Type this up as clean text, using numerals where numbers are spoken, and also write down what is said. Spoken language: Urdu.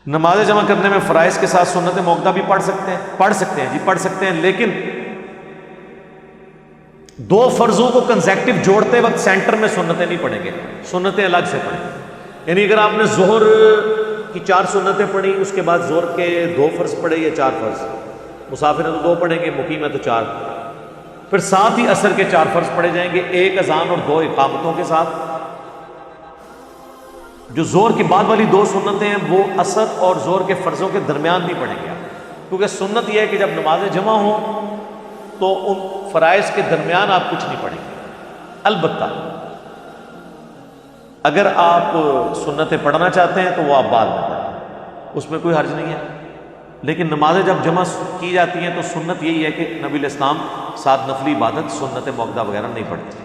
نماز جمع کرنے میں فرائض کے ساتھ سنت موقدہ بھی پڑھ سکتے ہیں، لیکن دو فرضوں کو کنزیکٹو جوڑتے وقت سینٹر میں سنتیں نہیں پڑھیں گے، سنتیں الگ سے پڑھیں گے۔ یعنی اگر آپ نے ظہر کی 4 سنتیں پڑھی، اس کے بعد ظہر کے 2 فرض پڑھے یا 4 فرض، مسافر ہے تو 2 پڑھیں گے، مقیم ہے تو 4، پھر ساتھ ہی عصر کے 4 فرض پڑھے جائیں گے، 1 اذان اور 2 اقامتوں کے ساتھ۔ جو زور کی بعد والی 2 سنتیں ہیں وہ عصر اور زور کے فرضوں کے درمیان نہیں پڑھیں گے آپ، کیونکہ سنت یہ ہے کہ جب نمازیں جمع ہوں تو ان فرائض کے درمیان آپ کچھ نہیں پڑھیں گے۔ البتہ اگر آپ سنتیں پڑھنا چاہتے ہیں تو وہ آپ بعد میں پڑھیں، اس میں کوئی حرج نہیں ہے، لیکن نمازیں جب جمع کی جاتی ہیں تو سنت یہی ہے کہ نبی علیہ السلام ساتھ نفلی عبادت سنت موقدہ وغیرہ نہیں پڑھتے۔